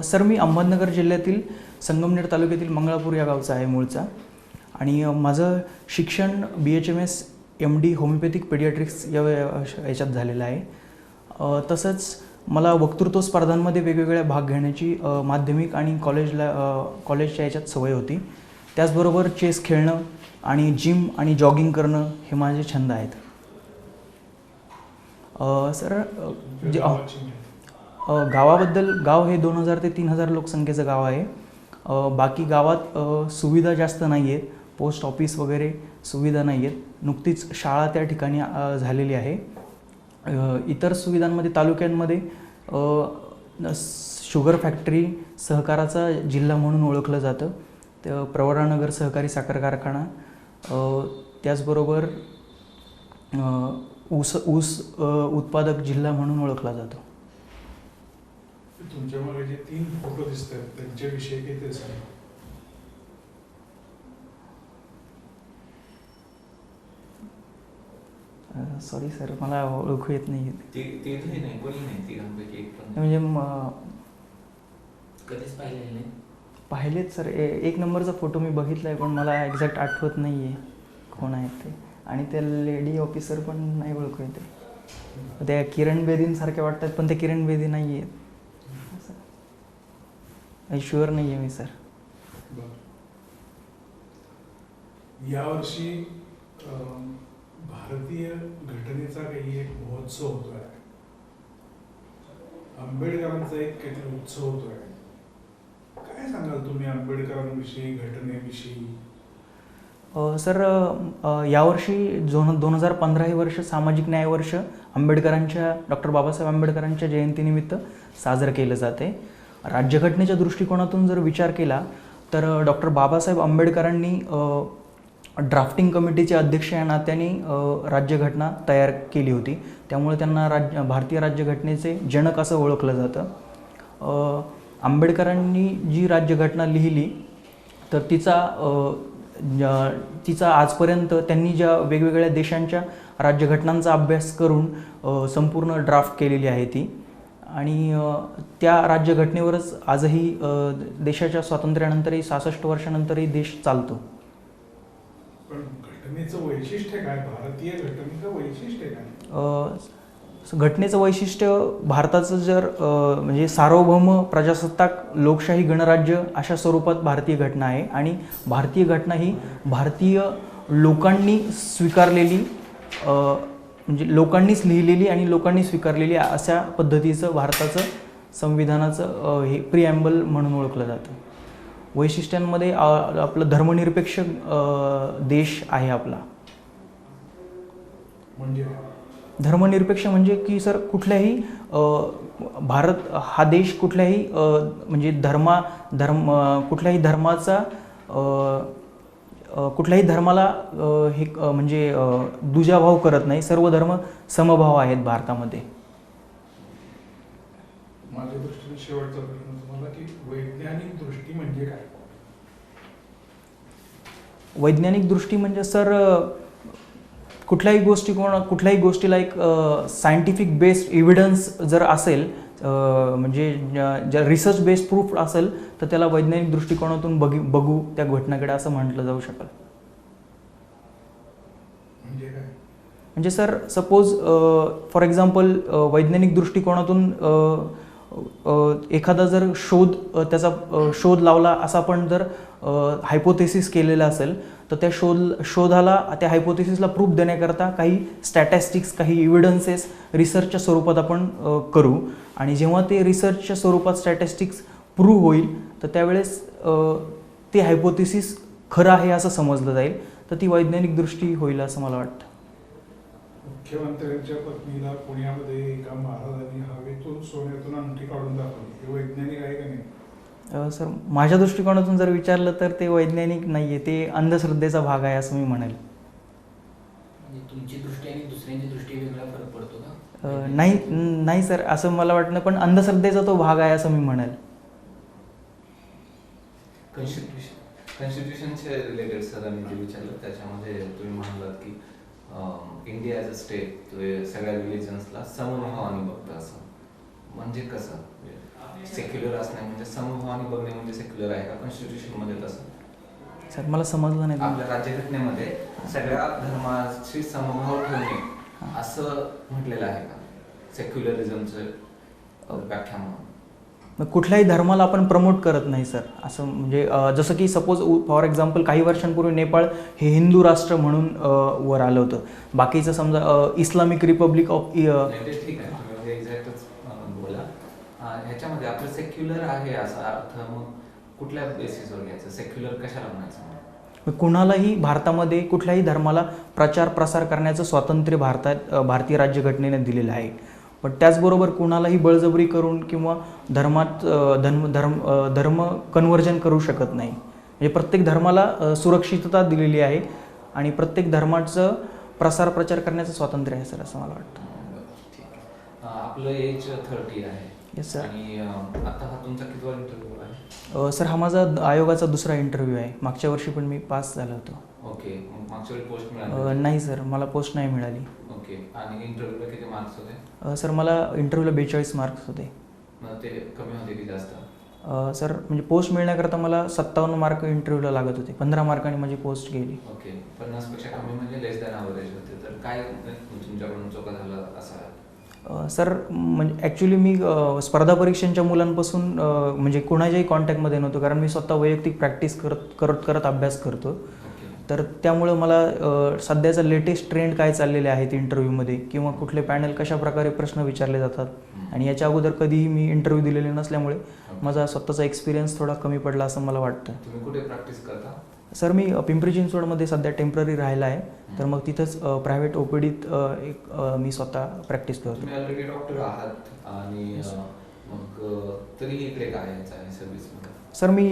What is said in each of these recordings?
Sir मी अहमदनगर जिल्ह्यातील संगमनेर तालुक्यातील मंगळापूर या गावचा आहे मूळचा आणि माझं शिक्षण BHMS MD होमिओपॅथिक पेडियाट्रिक्स याच्यात झालेलं आहे. तसंच मला वक्तृत्व स्पर्धांमध्ये वेगवेगळ्या भाग घेण्याची माध्यमिक आणि कॉलेजच्या याच्यात सवय होती. त्याचबरोबर चेस खेळणं आणि जिम आणि जॉगिंग करणं हे माझे छंद आहेत. सर गावाबद्दल, गाव हे 2000 ते 3000 लोकसंख्येचं गाव आहे. बाकी गावात सुविधा जास्त नाही आहेत, पोस्ट ऑफिस वगैरे सुविधा नाही आहेत. नुकतीच शाळा त्या ठिकाणी झालेली आहे. इतर सुविधांमध्ये तालुक्यांमध्ये शुगर फॅक्टरी सहकाराचा जिल्हा म्हणून ओळखलं जातं. प्रवरानगर सहकारी साखर कारखाना, त्याचबरोबर ऊस उत्पादक जिल्हा म्हणून ओळखला जातो. तुमच्या मागे जे 3 फोटो दिसतात त्यांच्याविषयी काही ते सांगा. सॉरी सर, मला ओळखू येत नाही. म्हणजे कधीच पाहिलेलं नाही. पाहिलेत सर. 1 नंबरचा फोटो मी बघितला आहे, पण मला एक्झॅक्ट आठवत नाही आहे कोण आहेत ते. आणि ते लेडी ऑफिसर पण नाही ओळखू येते. त्या किरण बेदींसारख्या वाटतात, पण ते किरण बेदी नाही आहेत. शुअर नाही आहे मी सर. यावर्षी भारतीय घटनेचा काही एक महोत्सव होतोय, आंबेडकरांचा एक काहीतरी उत्सव होतोय. काय सांगाल तुम्ही आंबेडकरांविषयी, घटनेविषयी? सर, यावर्षी 2015 हे वर्ष सामाजिक न्याय वर्ष डॉक्टर बाबासाहेब आंबेडकरांच्या जयंतीनिमित्त साजरं केलं जाते. राज्यघटनेच्या दृष्टिकोनातून जर विचार केला तर डॉक्टर बाबासाहेब आंबेडकरांनी ड्राफ्टिंग कमिटीचे अध्यक्ष या नात्याने राज्यघटना तयार केली होती. त्यामुळे त्यांना भारतीय राज्यघटनेचे जनक असं ओळखलं जातं. आंबेडकरांनी जी राज्यघटना लिहिली तर तिचा आजपर्यंत त्यांनी ज्या वेगवेगळ्या देशांच्या राज्यघटनांचा अभ्यास करून संपूर्ण ड्राफ्ट केलेली आहे ती. आणि त्या राज्यघटनेवरच आजही देशाच्या स्वातंत्र्यानंतरही 66 वर्षानंतरही देश चालतो. पण घटनेचं वैशिष्ट्य काय? भारतीय घटनेचं वैशिष्ट्य काय? घटनेचं वैशिष्ट्य भारताचं जर म्हणजे सार्वभौम प्रजासत्ताक लोकशाही गणराज्य अशा स्वरूपात भारतीय घटना आहे. आणि भारतीय घटना ही भारतीय लोकांनी स्वीकारलेली, म्हणजे लोकांनीच लिहिलेली आणि लोकांनी स्वीकारलेली अशा पद्धतीचं भारताचं संविधानाचं हे प्रिॲम्बल म्हणून ओळखलं जातं. वैशिष्ट्यांमध्ये आपलं धर्मनिरपेक्ष देश आहे आपला. म्हणजे धर्मनिरपेक्ष म्हणजे की सर, कुठल्याही भारत हा देश कुठल्याही म्हणजे कुठल्याही धर्माचा कुठल्याही धर्माला हे म्हणजे दुजाभाव करत नाही. सर्व धर्म समभाव आहेत भारतामध्ये. माझ्या दृष्टीने शेवटचा प्रश्न तुम्हाला की वैज्ञानिक दृष्टी म्हणजे काय? वैज्ञानिक दृष्टी म्हणजे सर, कुठल्याही गोष्टीला एक सायंटिफिक बेस्ड एव्हिडन्स जर असेल, म्हणजे जर रिसर्च बेस्ड प्रूफ असेल तर त्याला वैज्ञानिक दृष्टिकोनातून बघू त्या घटनेकडे असं म्हटलं जाऊ शकेल. म्हणजे काय? म्हणजे सर, सपोज फॉर एक्झाम्पल वैज्ञानिक दृष्टिकोनातून एखादा जर त्याचा शोध लावला असा आपण जर हायपोथेसिस केलेला असेल तर त्या शोधाला, त्या हायपोथेसिसला प्रूफ देण्याकरता काही स्टॅटिस्टिक्स, काही एव्हिडन्सेस रिसर्चच्या स्वरूपात आपण करू. आणि जेव्हा ते रिसर्चच्या स्वरूपात स्टॅटिस्टिक्स प्रूव्ह होईल तर त्यावेळेस ते हायपोथेसिस खरं आहे असं समजलं जाईल. तर ती वैज्ञानिक दृष्टी होईल असं मला वाटतं. मुख्यमंत्र्यांच्या पत्नीला पुण्यामध्ये एका महाराजांनी हवेतून सोन्यातून अंगठी काढून दाखवली, हे वैज्ञानिक आहे का नाही? सर, माझ्या दृष्टिकोनातून जर विचारलं तर ते वैज्ञानिक नाही आहे, ते अंधश्रद्धेचा भाग आहे असं मी म्हणेल. म्हणजे तुमची दृष्टी आणि दुसऱ्यांची दृष्टी वेगळा फरक पडतो का? नाही सर, असं मला वाटतं नाही, पण अंधश्रद्धेचा तो भाग आहे असं मी म्हणेल. कॉन्स्टिट्यूशनच्या रिलेटेड सरांनी जे विचारलं त्याच्यामध्ये तुम्ही म्हणालात की इंडिया ॲज अ स्टेट सगळ्या रिलिजन्सला समभावाने बघतं, असं म्हणजे कसं? सेक्युलर असणे म्हणजे समभावाने बघणे म्हणजे सेक्युलर आहे का कॉन्स्टिट्यूशन मध्ये तसं? सर मला समजलं नाही. आपल्या राज्यघटनेमध्ये सगळ्या धर्माशी समभाव ठेवणे असं म्हटलेलं आहे का सेक्युलरिझमचं व्याख्या म्हणून? मग कुठल्याही धर्माला आपण प्रमोट करत नाही सर. असं म्हणजे जसं की सपोज फॉर एक्झाम्पल काही वर्षांपूर्वी नेपाळ हे हिंदू राष्ट्र म्हणून वर आलं होतं. बाकीचं समजा इस्लामिक रिपब्लिक ऑफ नाही ते ठीक आहे, तुम्ही एक्झॅक्टच बोला. ह्याच्यामध्ये आपलं सेक्युलर आहे असा अर्थ मग कुठल्या बेसिसवर घ्यायचं? सेक्युलर कशाला म्हणायचं? कुणालाही भारतामध्ये कुठल्याही धर्माला प्रचार प्रसार करण्याचं स्वातंत्र्य भारतीय राज्यघटनेने दिलेलं आहे. पण त्याचबरोबर कुणालाही बळजबरी करून किंवा धर्मात धर्म कन्व्हर्जन करू शकत नाही. म्हणजे प्रत्येक धर्माला सुरक्षितता दिलेली आहे आणि प्रत्येक धर्माचं प्रचार करण्याचं स्वातंत्र्य आहे सर, असं मला वाटतं. ठीक आहे. आपलं एज 30 आहे. Yes sir. आणि आता हा तुमचा कितवा इंटरव्ह्यू आहे? सर हा माझा आयोगाचा दुसरा इंटरव्ह्यू आहे. मागच्या वर्षी पण मी पास झालो होतो. ओके, मग मागच्या वेळी पोस्ट मिळाली? नाही सर, मला पोस्ट नाही मिळाली. ओके, आणि इंटरव्ह्यूला किती मार्क्स होते? सर मला इंटरव्ह्यूला 42 मार्क्स होते. मग ते कमी होते की जास्त? सर म्हणजे पोस्ट मिळण्याकरता मला 57 मार्क इंटरव्ह्यूला लागत होते. 15 मार्कांनी माझी पोस्ट गेली. ओके, 50पेक्षा कमी म्हणजे लेस दॅन ॲव्हरेज होते. तर काय तुमच्याकडून चुका झाला असा? सर म्हणजे ॲक्च्युली मी स्पर्धा परीक्षांच्या मुलांपासून म्हणजे कोणाच्याही कॉन्टॅक्टमध्ये नव्हतो, कारण मी स्वतः वैयक्तिक प्रॅक्टिस करत अभ्यास करतो. तर त्यामुळं मला सध्याचा लेटेस्ट ट्रेंड काय चाललेले आहेत इंटरव्ह्यूमध्ये किंवा कुठले पॅनल कशा प्रकारे प्रश्न विचारले जातात आणि याच्या अगोदर कधीही मी इंटरव्ह्यू दिलेले नसल्यामुळे माझा स्वतःचा एक्सपिरियन्स थोडा कमी पडला असं मला वाटतं. तुम्ही कुठे प्रॅक्टिस करता? सर मी पिंपरी चिंचवडमध्ये सध्या टेम्पररी राहायला आहे. तर मग तिथंच प्रायव्हेट ओपीडीत मी स्वतः प्रॅक्टिस करतो. तुम्ही ऑलरेडी डॉक्टर आहात आणि मग तरी इकडे काय आहे सर्व्हिसमध्ये? सर मी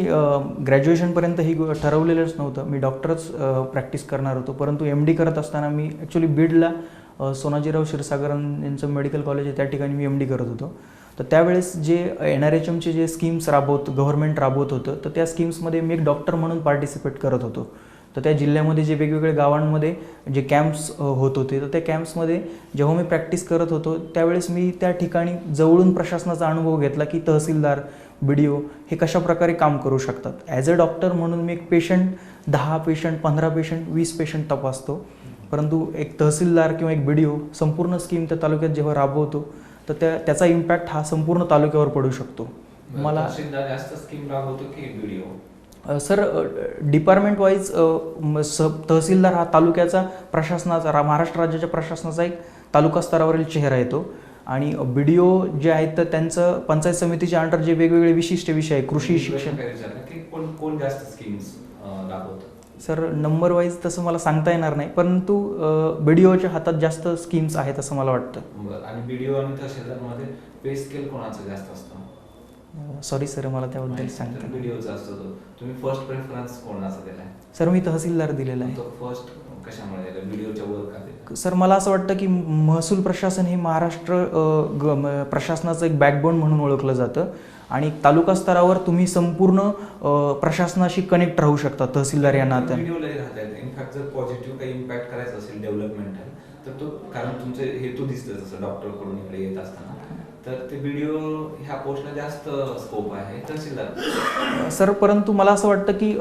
ग्रॅज्युएशनपर्यंत ही ठरवलेलंच नव्हतं. मी डॉक्टरच प्रॅक्टिस करणार होतो, परंतु MD करत असताना मी ॲक्च्युली बीडला सोनाजीराव क्षीरसागरन यांचं मेडिकल कॉलेज आहे, त्या ठिकाणी मी MD करत होतो. तर त्यावेळेस जे NRHMचे जे स्कीम्स गव्हर्नमेंट राबवत होतं, तर त्या स्कीम्समध्ये मी एक डॉक्टर म्हणून पार्टिसिपेट करत होतो. तर त्या जिल्ह्यामध्ये जे वेगवेगळ्या गावांमध्ये जे कॅम्प्स होत होते, तर त्या कॅम्प्समध्ये जेव्हा मी प्रॅक्टिस करत होतो त्यावेळेस मी त्या ठिकाणी जवळून प्रशासनाचा अनुभव घेतला की तहसीलदार, BDO हे कशा प्रकारे काम करू शकतात. ॲज अ डॉक्टर म्हणून मी एक पेशंट 10 पेशंट, 15 पेशंट, 20 पेशंट तपासतो, परंतु एक तहसीलदार किंवा एक BDO संपूर्ण स्कीम त्या तालुक्यात जेव्हा राबवतो तर त्याचा इम्पॅक्ट हा संपूर्ण तालुक्यावर पडू शकतो. मला जास्त स्कीम राबवतो की BDO? सर डिपार्टमेंट वाईज तहसीलदार हा तालुक्याचा प्रशासनाचा महाराष्ट्र राज्याच्या प्रशासनाचा एक तालुका स्तरावरील चेहरा येतो आणि BDO जे आहेत तर त्यांचं पंचायत समितीच्या अंडर जे वेगवेगळे विशिष्ट विषय आहे, कृषी शिक्षण. कोण जास्त स्कीम्स राबवतात? सर नंबर वाईज तसं मला सांगता येणार नाही, परंतु BDOच्या हातात जास्त स्कीम्स आहेत असं मला वाटतं. आणि BDO आणि तहसीलदारमध्ये पे स्केल कोणाचं जास्त असतं? सॉरी सर, मला त्याबद्दल सांगता. BDOचा असतो तो. तुम्ही फर्स्ट प्रेफरन्स कोणाचा दिलाय? सर मी तहसीलदार दिलेला आहे. फर्स्ट कशामुळे दिला? BDOच्या वर का दिला? सर मला असं वाटतं की महसूल प्रशासन हे महाराष्ट्र प्रशासनाचं एक बॅकबोन म्हणून ओळखलं जातं आणि तालुका स्तरावर तुम्ही संपूर्ण प्रशासनाशी कनेक्ट राहू शकता तहसीलदार या नात्याने. इनफॅक्ट जर पॉझिटिव्ह काही इम्पॅक्ट करायचा असेल डेव्हलपमेंटल तर तो, कारण तुमचे हेतू दिसतं जसं डॉक्टर कडून इकडे येत असताना, तर ते BDO ह्या पोस्टला जास्त स्कोप आहे तहसीलदार. सर परंतु मला असं वाटतं की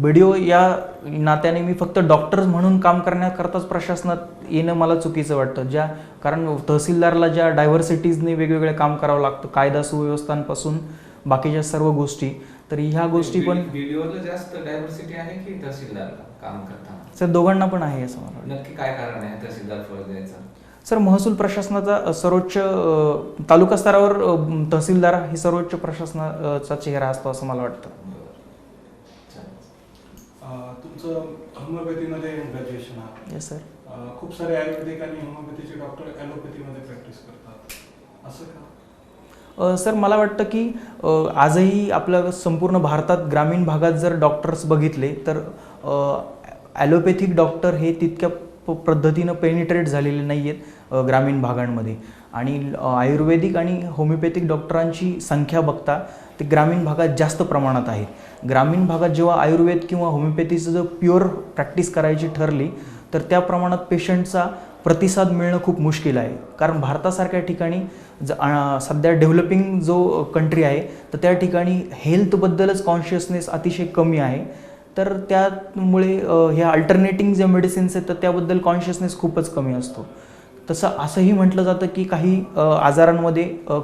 BDO या नात्याने मी फक्त डॉक्टर म्हणून काम करण्याकरताच प्रशासनात येणं मला चुकीचं वाटतं. कारण तहसीलदारला ज्या डायव्हर्सिटीजने वेगवेगळे काम करावं लागतं, कायदा सुव्यवस्थांपासून बाकीच्या सर्व गोष्टी, तर ह्या गोष्टी पण. BDOला जास्त डायव्हर्सिटी आहे की तहसीलदारला काम करताना? सर दोघांना पण आहे असं मला वाटतं. नक्की काय कारण आहे तहसीलदार फरक द्यायचा? सर महसूल प्रशासनाचा सर्वोच्च तालुका स्तरावर तहसीलदार ही सर्वोच्च प्रशासनाचा चेहरा असतो असं मला वाटतं. तुमचं होमिओपॅथीमध्ये ग्रॅज्युएशन आहे. Yes sir. खूप सारे आयुर्वेदिक आणि होमिओपॅथीचे डॉक्टर ॲलोपॅथीमध्ये प्रॅक्टिस करतात, असं का? सर मला वाटतं की आजही आपल्या संपूर्ण भारतात ग्रामीण भागात जर डॉक्टर्स बघितले तर ॲलोपॅथिक डॉक्टर हे तितक्या पद्धतीनं पेनिट्रेट झालेले नाही आहेत ग्रामीण भागांमध्ये आणि आयुर्वेदिक आणि होमिओपॅथिक डॉक्टरांची संख्या बघता ते ग्रामीण भागात जास्त प्रमाणात आहे. ग्रामीण भागात जेव्हा आयुर्वेद किंवा होमिओपॅथीचं जर प्युअर प्रॅक्टिस करायची ठरली तर त्या प्रमाणात पेशंटचा प्रतिसाद मिळणं खूप मुश्किल आहे. कारण भारतासारख्या ठिकाणी सध्या डेव्हलपिंग जो कंट्री आहे तर त्या ठिकाणी हेल्थबद्दलच कॉन्शियसनेस अतिशय कमी आहे. तर त्यामुळे ह्या अल्टरनेटिंग जे मेडिसिन्स आहेत तर त्याबद्दल कॉन्शियसनेस खूपच कमी असतो. तसं असंही म्हटलं जातं की काही आजारांमध्ये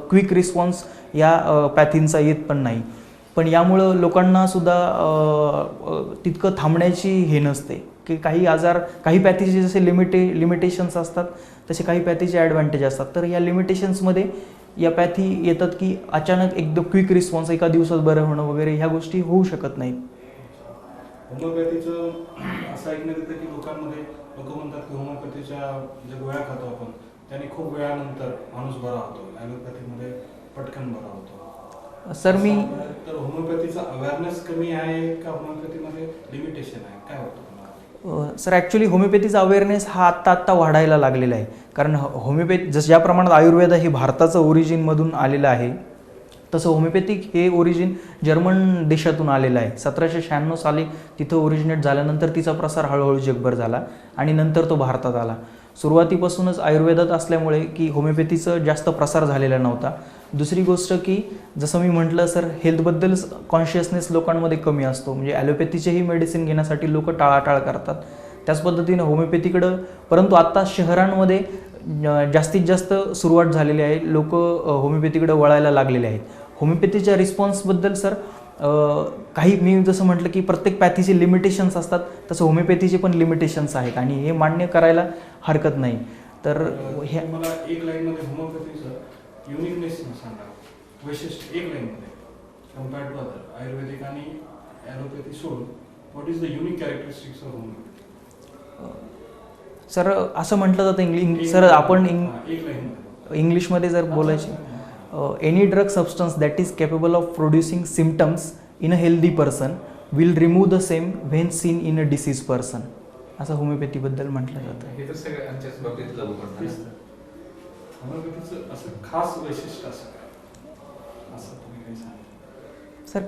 क्विक रिस्पॉन्स या पॅथींचा येत पण नाही. पण यामुळं लोकांनासुद्धा तितकं थांबण्याची हे नसते की काही आजार, काही पॅथीचे जसे लिमिटेशन्स असतात तसे काही पॅथीचे ॲडव्हान्टेज असतात. तर या लिमिटेशन्समध्ये या पॅथी येतात की अचानक एकदम क्विक रिस्पॉन्स, एका दिवसात बरं होणं वगैरे ह्या गोष्टी होऊ शकत नाहीत. होमिओपॅथीचं असं ऐकण्यात येतं की लोकांमध्ये लोक म्हणतात की होमिओपॅथीच्या ज्या गोळ्या खातो आपण त्याने खूप वेळानंतर माणूस बरा होतो, ॲलोपॅथीमध्ये पटकन बरा होतो. सर मी तर होमिओपॅथीचा अवेअरनेस कमी आहे का होमिओपॅथीमध्ये लिमिटेशन आहे, काय वाटतं तुम्हाला? सर ॲक्च्युली होमिओपॅथीचा अवेअरनेस हा आत्ता वाढायला लागलेला आहे. कारण होमिओपॅथी जसं ज्या प्रमाणात आयुर्वेद हे भारताचं ओरिजिनमधून आलेलं आहे तसं होमिओपॅथिक हे ओरिजिन जर्मन देशातून आलेलं आहे. 1796 साली तिथं ओरिजिनेट झाल्यानंतर तिचा प्रसार हळूहळू जगभर झाला आणि नंतर तो भारतात आला. सुरुवातीपासूनच आयुर्वेदात असल्यामुळे की होमिओपॅथीचं जास्त प्रसार झालेला नव्हता. दुसरी गोष्ट की जसं मी म्हटलं सर, हेल्थबद्दल कॉन्शियसनेस लोकांमध्ये कमी असतो. म्हणजे ॲलोपॅथीचेही मेडिसिन घेण्यासाठी लोक टाळाटाळ करतात. त्याच पद्धतीनं होमिओपॅथीकडं, परंतु आत्ता शहरांमध्ये जास्तीत जास्त सुरुवात झालेली आहे. लोक होमिओपॅथीकडे वळायला लागलेले आहेत. होमिओपॅथीच्या रिस्पॉन्सबद्दल सर काही मी जसं म्हटलं की प्रत्येक पॅथीचे लिमिटेशन्स असतात तसं होमिओपॅथीचे पण लिमिटेशन्स आहेत आणि हे मान्य करायला हरकत नाही. तर हे मला एक लाईनमध्ये होमिओपॅथीचं युनिकनेस सांगा, वैशिष्ट्य एक लाईनमध्ये कम्पेअर्ड टू अदर आयुर्वेदिक आणि ॲलोपॅथी सोडून what is the unique characteristics of homeopathy? Sir असं म्हटलं जातं सर आपण एक लाईनमध्ये इंग्लिशमध्ये जर बोलायचे, any drug substance that is capable of producing symptoms in a healthy person will remove the same when seen in a disease person, असं होमिओपॅथीबद्दल म्हटलं जातं. हे तर सगळ्यांच्याच बाबतीत लागू पडतं. होमिओपॅथीचं असं खास वैशिष्ट्य असं काय, असं तुम्ही काही सांगा? सर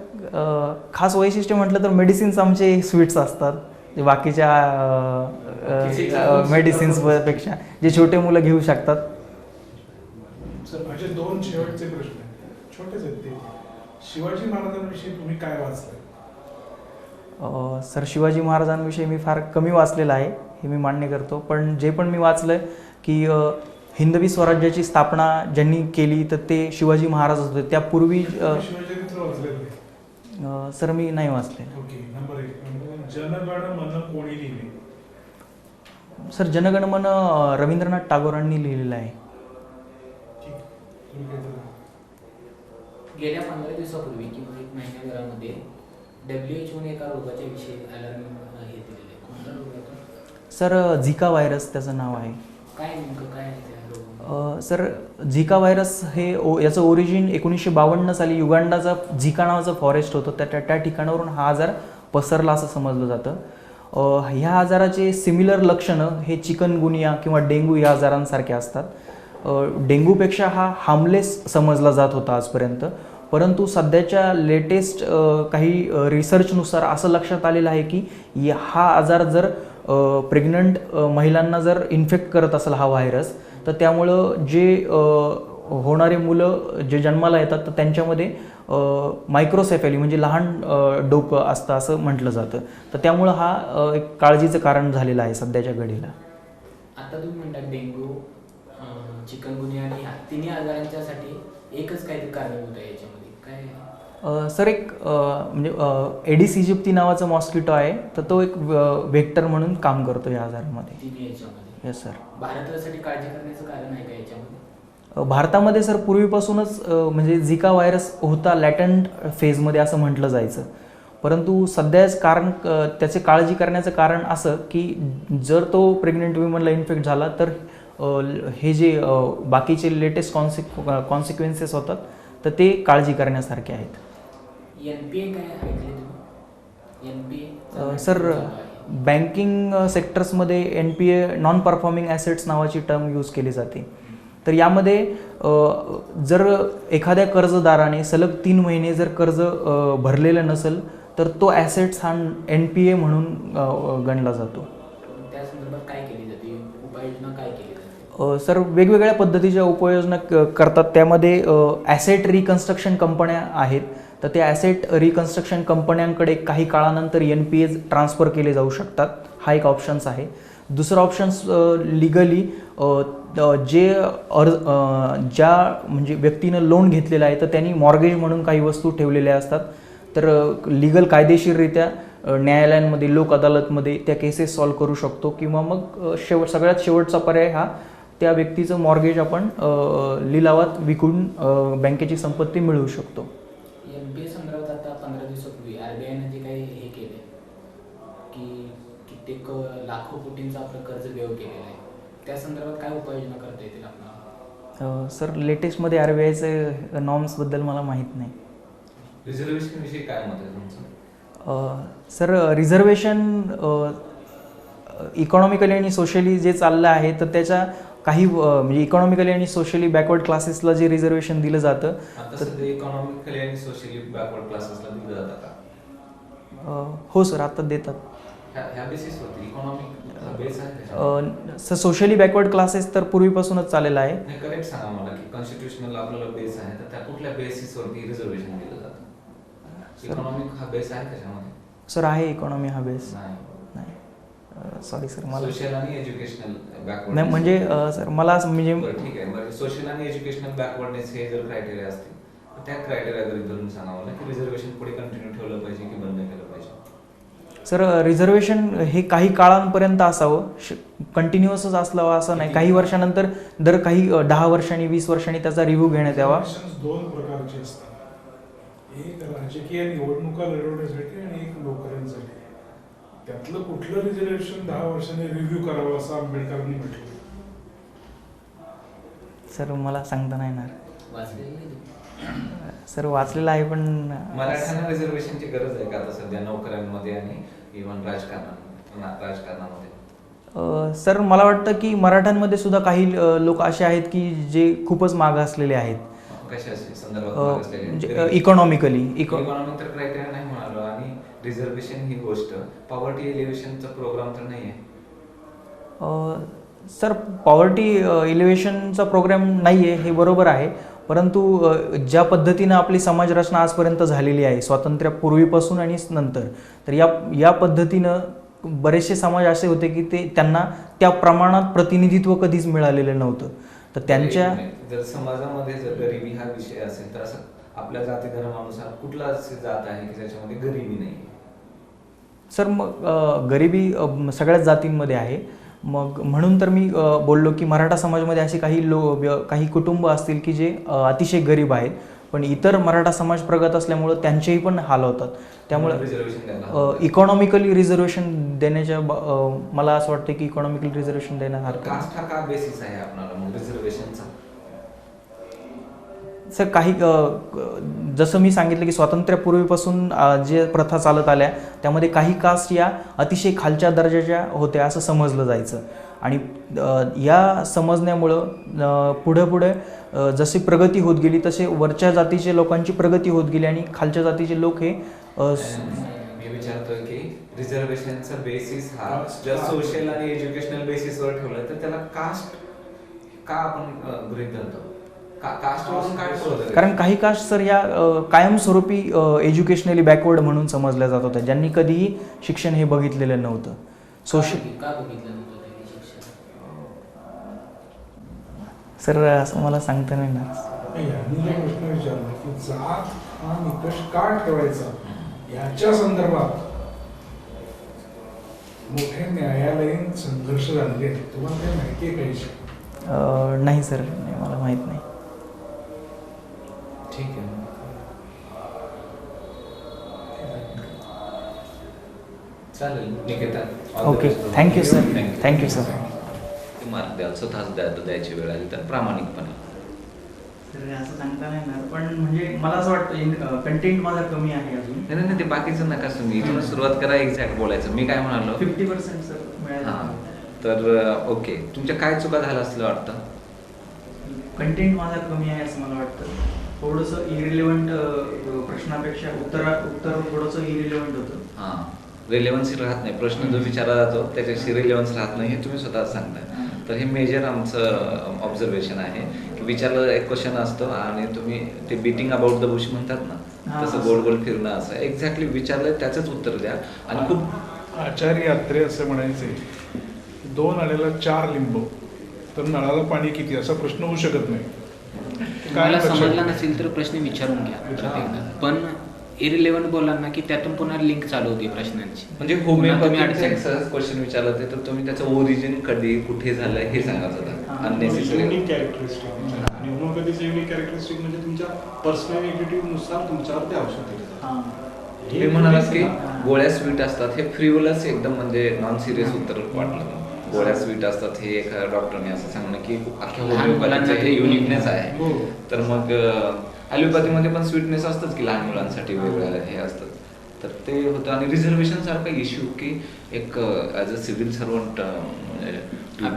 खास वैशिष्ट्य म्हटलं तर मेडिसिन्स आमचे स्वीट्स असतात. जे बाकीच्या मेडिसिन्सपेक्षा जे छोटे मुलं घेऊ शकतात. सर माझे दोन शेवटचे प्रश्न आहेत, छोटेच आहेत ते. शिवाजी महाराजांविषयी तुम्ही काय वाचलंय? सर शिवाजी महाराजांविषयी मी फार कमी वाचलेलं आहे, हे मी मान्य करतो. पण जे पण मी वाचलं की हिंदवी स्वराज्याची स्थापना ज्यांनी केली तर ते शिवाजी महाराज होते. त्यापूर्वी शिवचरित्र वाचलेलं आहे? सर मी नाही वाचले. ओके. नंबर 1, जनगण मन कोणी लिहिले? सर जनगण मन रवींद्रनाथ टागोरांनी लिहिलेलं आहे. ठीक. तुम्ही काय सांगा? गेल्या 15 दिवसापूर्वी किंवा 1 महिन्याभरामध्ये WHO ने एका रोगाच्या विषयी अलार्म हे दिलेले. कोणता रोग आहे तो? सर झिका व्हायरस त्याचं नाव आहे. काय नेमकं काय आहे त्या रोग? सर झिका व्हायरस हे याचं ओरिजिन 1952 साली युगांडाचा झिका नावाचं फॉरेस्ट होतं, त्या ठिकाणावरून हा आजार पसरला असं समजलं जातं. ह्या आजाराचे सिमिलर लक्षणं हे चिकनगुनिया किंवा डेंग्यू या आजारांसारखे असतात. डेंग्यूपेक्षा हा हार्मलेस समजला जात होता आजपर्यंत, परंतु सध्याच्या लेटेस्ट काही रिसर्चनुसार असं लक्षात आलेलं आहे की हा आजार जर प्रेग्नंट महिलांना जर इन्फेक्ट करत असेल हा व्हायरस, तर त्यामुळं जे होणारे मुलं जे जन्माला येतात तर त्यांच्यामध्ये मायक्रोसेफॅली म्हणजे लहान डोकं असतं असं म्हटलं जातं. तर त्यामुळं हा एक काळजीचं कारण झालेलं आहे सध्याच्या घडीला. आता तुम्ही म्हणता डेंग्यू, चिकनगुनिया आणि ह्या तिन्ही आजारांच्यासाठी एकच काहीतरी कारणीभूत आहे याच्यामध्ये काय? सर एक म्हणजे एडिस इजिप्ती नावाचं मॉस्किटो आहे, तर तो एक व्हेक्टर म्हणून काम करतो या आजारामध्ये. तिन्ही याच्यामध्ये? Yes sir. भारतासाठी काळजी करण्याचं कारण आहे का याच्यामध्ये? भारतामध्ये सर पूर्वीपासूनच म्हणजे झिका व्हायरस होता लॅटंट फेजमध्ये असं म्हटलं जायचं, परंतु सध्याच कारण त्याचे काळजी करण्याचं कारण असं की जर तो प्रेग्नेंट वुमनला इन्फेक्ट झाला तर हे जे बाकीचे लेटेस्ट कॉन्सिक्वेन्सेस होतात तर ते काळजी करण्यासारखे आहेत. NPA काय ऐकले तुम्ही? NPA सर बँकिंग सेक्टर्समध्ये NPA नॉन परफॉर्मिंग ॲसेट्स नावाची टर्म यूज केली जाते. तर यामध्ये जर एखाद्या कर्जदाराने सलग 3 महिने जर कर्ज भरलेलं नसेल तर तो ॲसेट्स हा NPA म्हणून गणला जातो. त्या संदर्भात काय केली जाते, उपाययोजना काय केली? सर वेगवेगळ्या पद्धतीच्या उपाययोजना करतात. त्यामध्ये ॲसेट रिकन्स्ट्रक्शन कंपन्या आहेत. तर त्या ॲसेट रिकन्स्ट्रक्शन कंपन्यांकडे काही काळानंतर NPAs ट्रान्सफर केले जाऊ शकतात. हा एक ऑप्शन्स आहे. दुसरा ऑप्शन्स लिगली ज्या म्हणजे व्यक्तीनं लोन घेतलेलं आहे तर त्यांनी मॉर्गेज म्हणून काही वस्तू ठेवलेल्या असतात. तर लिगल कायदेशीररित्या न्यायालयांमध्ये लोक अदालतमध्ये त्या केसेस सॉल्व्ह करू शकतो. किंवा मग सगळ्यात शेवटचा पर्याय हा त्या व्यक्तीचं मॉर्गेज आपण लिलावात विकून बँकेची संपत्ती मिळवू शकतो. NPA संदर्भात आता 15 दिवसापूर्वी RBIने जे काही हे केले की कित्येक लाखो कोटींचं आपलं कर्ज व्यव केलेलं आहे, त्या संदर्भात काय उपाययोजना करता येतील आपल्याला? सर लेटेस्टमध्ये RBIचे नॉर्म्सबद्दल मला माहीत नाही. रिझर्वेशन विषयी काय मत आहे तुमचं? सर रिझर्वेशन इकॉनॉमिकली आणि सोशली जे चाललं आहे तर त्याच्या काही म्हणजे इकॉनॉमिकली आणि सोशली बॅकवर्ड क्लासेसला जे रिझर्वेशन दिलं जातं आता सध्या इकॉनॉमिकली आणि सोशली बॅकवर्ड क्लासेसला दिलं जातं का? हो सर आता देतात. ह्या बेसिसवरती इकॉनॉमिक बेस आहे सर सोशली बॅकवर्ड क्लासेस तर पूर्वीपासूनच चाललेला आहे. नाही, करेक्ट सांगा मला की कॉन्स्टिट्यूशनल आपल्याला बेस आहे तर त्या कुठल्या बेसिसवरती रिझर्वेशन दिलं जातं? इकॉनॉमिक हा बेस आहे त्याच्यामध्ये? सर आहे इकॉनॉमी हा बेस नाही. सॉरी सर मला सोशल आणि एज्युकेशनल बॅकवर्ड नाही म्हणजे सर मला म्हणजे ठीक आहे. बरं सोशल आणि एज्युकेशनल बॅकवर्डनेस हे जर क्रायटेरिया असतील तर त्या क्रायटेरिया धरून सांगा मला की रिझर्वेशन पुढे कंटिन्यू ठेवलं पाहिजे की बंद केलं पाहिजे? सर रिझर्वेशन हे काही काळांपर्यंत असावं, कंटिन्युअसच असलं असं नाही. काही वर्षानंतर दर काही 10 वर्षांनी 20 वर्षांनी त्याचा रिव्ह्यू घेण्यात यावा. दोन प्रकारचे असतात, एक राजकीय निवडणुका लढवण्यासाठी आणि एक नोकऱ्यांसाठी. त्यातलं कुठलं रिझर्वेशन 10 वर्षांनी रिव्ह्यू करावं असं आंबेडकरांनी म्हटलं? सर मला सांगता नाही येणार. वाचलेलं सर वाचलेलं आहे पण मराठ्यांना रिझर्वेशनची गरज आहे का आता सध्या नोकऱ्यांमध्ये आणि इव्हन राजकारणामध्ये? सर मला वाटतं की मराठ्यांमध्ये सुद्धा काही लोक असे आहेत की जे खूपच मागासलेले आहेत. कशाचे संदर्भात म्हणजे इकॉनॉमिकली इकॉनॉमिक तर क्रायटेरिया नाही म्हणालो आणि रिझर्वेशन ही गोष्ट पॉवर्टी एलिव्हेशनचा प्रोग्राम तर नाही आहे. सर पॉवर्टी इलिव्हेशनचा प्रोग्राम नाही आहे हे बरोबर आहे. परंतु ज्या पद्धतीनं आपली समाजरचना आजपर्यंत झालेली आहे स्वातंत्र्यापूर्वीपासून आणि नंतर, तर या पद्धतीनं बरेचसे समाज असे होते की त्यांना त्या प्रमाणात प्रतिनिधित्व कधीच मिळालेलं नव्हतं. तर त्यांच्या जर समाजामध्ये जर गरिबी हा विषय असेल तर असं आपल्या जाती धर्मानुसार कुठला जात आहे की ज्याच्यामध्ये गरिबी नाही? सर मग गरिबी सगळ्याच जातींमध्ये आहे. मग म्हणून तर मी बोललो की मराठा समाजामध्ये असे काही कुटुंब असतील की जे अतिशय गरीब आहेत, पण इतर मराठा समाज प्रगत असल्यामुळं त्यांचेही पण हाल होतात. त्यामुळे इकॉनॉमिकली रिझर्वेशन देण्याच्या मला असं वाटतं की इकॉनॉमिकली रिझर्वेशन देण्यासारखं. कास्ट हा का बेसिस आहे आपल्याला मग रिझर्वेशनचा? सर काही जसं मी सांगितलं की स्वातंत्र्यापूर्वीपासून जे प्रथा चालत आल्या त्यामध्ये काही कास्ट या अतिशय खालच्या दर्जाच्या होत्या असं समजलं जायचं. आणि या समजण्यामुळं पुढे जशी प्रगती होत गेली तसे वरच्या जातीच्या लोकांची प्रगती होत गेली आणि खालच्या जातीचे लोक हे मी विचारतोय की रिझर्वेशनचा बेसिस हा जर सोशल आणि एज्युकेशनल बेसिसवर ठेवलं तर त्याला कास्ट का आपण गृहीत धरतो? कास्टवरून काय ठरवलं? कारण काही कास्ट सर या कायमस्वरूपी एज्युकेशनली बॅकवर्ड म्हणून समजल्या जात होत्या, ज्यांनी कधीही शिक्षण हे बघितलेलं नव्हतं. सोशल का बघितलं नव्हतं त्यांनी शिक्षण? सर असं मला सांगता नाही येणार. यांनी जो प्रश्न विचारला की जात हा निकष का ठेवायचा याच्या संदर्भात मोठे न्यायालयीन संघर्ष झाले. तुम्हाला काही माहिती आहे काही? नाही सर, नाही मला माहीत नाही. ठीक आहे. चालेल Niketa. Okay, thank you sir. Thank you sir. Mark द्याल स्वतःच द्यायची वेळ आली तर प्रामाणिकपणे. सर असं सांगता नाही येणार, पण म्हणजे मला असं वाटतं कंटेंट माझा कमी आहे अजून. नाही ते बाकीचं नका तुम्ही इथून सुरुवात करा. एक्झॅक्ट बोलायचं. मी काय म्हणालो 50% सर मिळालं. हां तर ओके. तुमच्या काय चुका झाल्या असलं वाटतं? कंटेंट माझा कमी आहे असं मला वाटतं. थोडंसं इरिलेव्हंट प्रश्नापेक्षा उत्तर थोडंसं इरिलेव्हंट होतं. हां रिलेव्हन्सी राहत नाही. प्रश्न जो विचारला जातो त्याच्याशी रिलेव्हन्स राहत नाही हे तुम्ही स्वतःच सांगताय. तर हे मेजर आमचं ऑब्झर्वेशन आहे की विचारलं एक क्वेश्चन असतो आणि तुम्ही ते बीटिंग अबाउट द बुश म्हणतात ना, हा. तसं गोल गोल फिरणं असं एक्झॅक्टली विचारलं त्याचंच उत्तर द्या. आणि खूप आचार्य अत्रे असे म्हणायचे, 2 आण्याला 4 लिंब तर नळाला पाणी किती असा प्रश्न होऊ शकत नाही. मला लक्षात समजला ठेवा. नसेल तर प्रश्न विचारून घ्या प्रत्येकदा. पण इरिलेव्हंट बोलाल ना की त्यातून पुन्हा लिंक चालू होती प्रश्नांची. म्हणजे पुन्हा तुम्ही होमिओपॅथीचा अडचण- एक सहज क्वेश्चन विचारला ते तर तुम्ही त्याचं ओरिजिन कधी कुठे झालंय हे सांगत होता. अननेसेसरी युनिक कॅरेक्टरिस्टिक आणि होमिओपॅथीचं युनिक कॅरेक्टरिस्टिक म्हणजे तुमच्या पर्सनॅलिटीनुसार तुमच्यावर ते औषध दिलं जातं. हां. हे म्हणालात की गोळ्या स्वीट असतात, हे फ्रिवलस एकदम म्हणजे नॉन सिरियस उत्तर वाटलं. गोळ्या स्वीट असतात हे एका डॉक्टरने असं सांगणं की अख्ख्या लहान मुलांना होमिओपॅथीचं हे ते- युनिकनेस आहे. हो. तर मग ॲलोपॅथीमध्ये पण स्वीटनेस असतंच की लहान मुलांसाठी वेगळं हे असतं. तर ते होतं. आणि रिझर्वेशन सारखा इश्यू की एक as a civil servant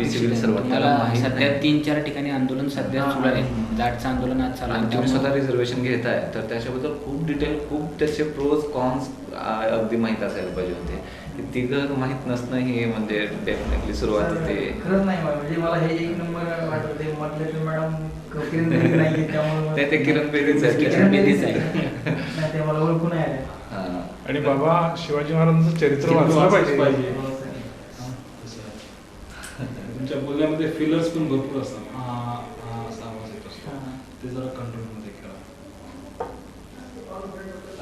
civil servant त्याला मला माहित सध्या नाही. 3-4 ठिकाणी आंदोलन सध्या सुरू आहे. जाटचं आंदोलन आज चालू आणि आहे. तुम्ही स्वतः त्यामुळे- रिझर्वेशन घेताय तर त्याच्याबद्दल खूप डिटेल, खूप त्याचे प्रोज कॉन्स अगदी माहीत असायला पाहिजे होते. की तिघं माहीत नसणं ही म्हणजे डेफिनेटली सुरुवात होते. खरंच नाही म्हणजे मला हे 1 नंबर वाटत ते म्हटलं की मॅडम किरण बेदी नाही त्यामुळे नाही, ते किरण बेदीच आहे. किरण बेदीच आहे. नाही ते मला ओळखून नाही आले. हां. आणि बाबा शिवाजी महाराजांचं चरित्र वाचलं पाहिजे. तुमच्या बोलण्यामध्ये फिलर्स पण भरपूर असतात. असा आवाज येत असतो. ते जरा कंट्रोलमध्ये करा.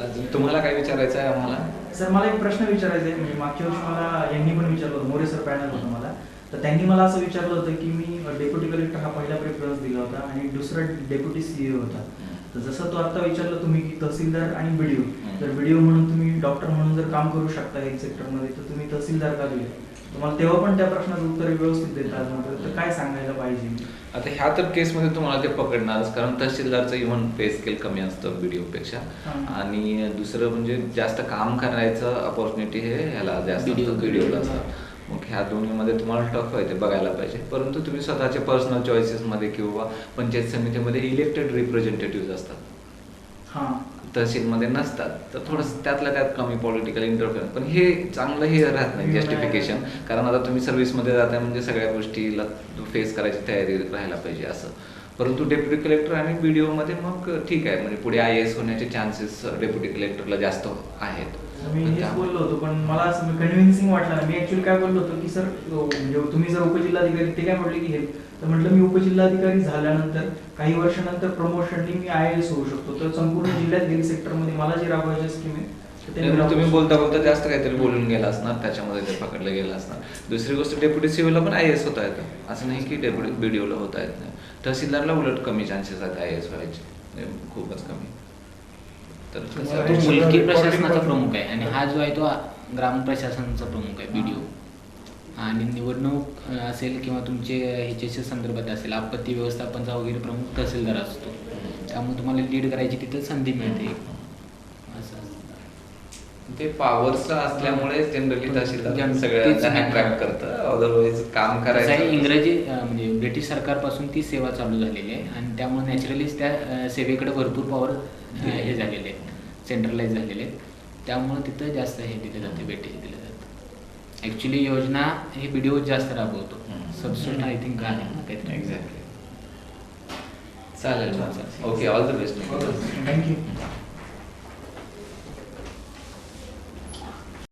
अजून तुम्हाला काय विचारायचं आहे आम्हाला? सर मला एक प्रश्न विचारायचा आहे. म्हणजे मागच्या वर्षी मला यांनी पण विचारलं होतं, मोरे सर पॅनल होतं मला, तर त्यांनी मला असं विचारलं होतं की मी डेप्युटी कलेक्टर हा पहिला प्रेफरन्स दिला होता आणि दुसरा डेप्युटी सीईओ होता. तर जसं तो आता विचारलं तुम्ही की तहसीलदार आणि बीडीओ, तर बीडीओ म्हणून तुम्ही डॉक्टर म्हणून जर काम करू शकता हेल्थ सेक्टरमध्ये तर तुम्ही तहसीलदार का दिले? तुम्हाला तेव्हा पण त्या प्रश्नाचं उत्तर व्यवस्थित देता आलं नव्हतं. तर काय सांगायला पाहिजे? आता ह्या तर केसमध्ये तुम्हाला ते पकडणारच, कारण तहसीलदारचं इव्हन पे स्केल कमी असतं BDO पेक्षा. हां. आणि दुसरं म्हणजे जास्त काम करायचं अपॉर्च्युनिटी हे ह्याला जास्त BDO BDOला असतात. मग ह्या दोन्हीमध्ये तुम्हाला टफ आहे ते बघायला पाहिजे. परंतु तुम्ही स्वतःच्या पर्सनल चॉईसेसमध्ये किंवा पंचायत समितीमध्ये इलेक्टेड रिप्रेझेंटेटिव्ह असतात, हां. तहसीलमध्ये नसतात. तर थोडंसं त्यातल्या त्यात कमी पॉलिटिकल इंटरफेरन्स, पण हे चांगलं हे राहत नाही जस्टिफिकेशन. कारण आता तुम्ही सर्व्हिसमध्ये जाताय म्हणजे सगळ्या गोष्टीला फेस करायची तयारी राहायला पाहिजे असं. परंतु डेप्युटी कलेक्टर आणि BDOमध्ये मग ठीक आहे, म्हणजे पुढे IAS होण्याचे चान्सेस डेप्युटी कलेक्टरला जास्त आहेत. मी हेच बोललो होतो, पण मला असं कन्व्हिन्सिंग वाटलं ना. मी ऍक्च्युअली काय बोललो होतो की सर म्हणजे तुम्ही जर उपजिल्हाधिकारी, ते काय म्हटले की हे, तर म्हटलं मी उपजिल्हाधिकारी झाल्यानंतर काही वर्षानंतर प्रमोशननी मी IAS होऊ शकतो. तर संपूर्ण जिल्ह्यात गेली सेक्टरमध्ये मला जी राबवायची स्कीम आहे तर ते मी तुम्ही राबवू बोलता शकतो. बोलता जास्त काहीतरी बोलून गेला असणार, त्याच्यामध्ये ते पकडलं गेलं असणार. दुसरी गोष्ट डेप्युटी सीओला पण IAS होता येतं, असं नाही की डेप्युटी BDOला होता येत नाही. तहसीलदारला उलट कमी चान्सेस आहेत IAS व्हायचे, खूपच कमी. तर तुम्हाला तो हे सगळं मुलकी recording प्रशासनाचा करून- प्रमुख आहे आणि हा जो आहे तो ग्राम प्रशासनाचा प्रमुख आहे BDO. आणि निवडणूक असेल किंवा तुमचे ह्याच्याच्या संदर्भात असेल, आपत्ती व्यवस्थापनचा वगैरे प्रमुख तहसीलदार असतो. त्यामुळे तुम्हाला लीड करायची तिथं संधी मिळते असं असतं. ते पॉवरचं असल्यामुळे जनरली तहसीलदार तेच सगळ्यांना आहे. अट्रॅक्ट करतं. अदरवाईज काम कसं आहे, करायचं इंग्रजी म्हणजे ब्रिटिश सरकारपासून ती सेवा चालू झालेली आहे आणि त्यामुळे नॅचरलीच त्या सेवेकडे भरपूर पॉवर हे झालेले आहेत, सेंट्रलाइज झालेले आहेत. त्यामुळे तिथं जास्त हे दिलं जाते, वेटेज दिलं जातं. ॲक्च्युली योजना हे BDO जास्त राबवतो. सबस्टंट आय थिंक आहे ना काहीतरी. एक्झॅक्टली. चालेल. Okay, all the best. Thank you.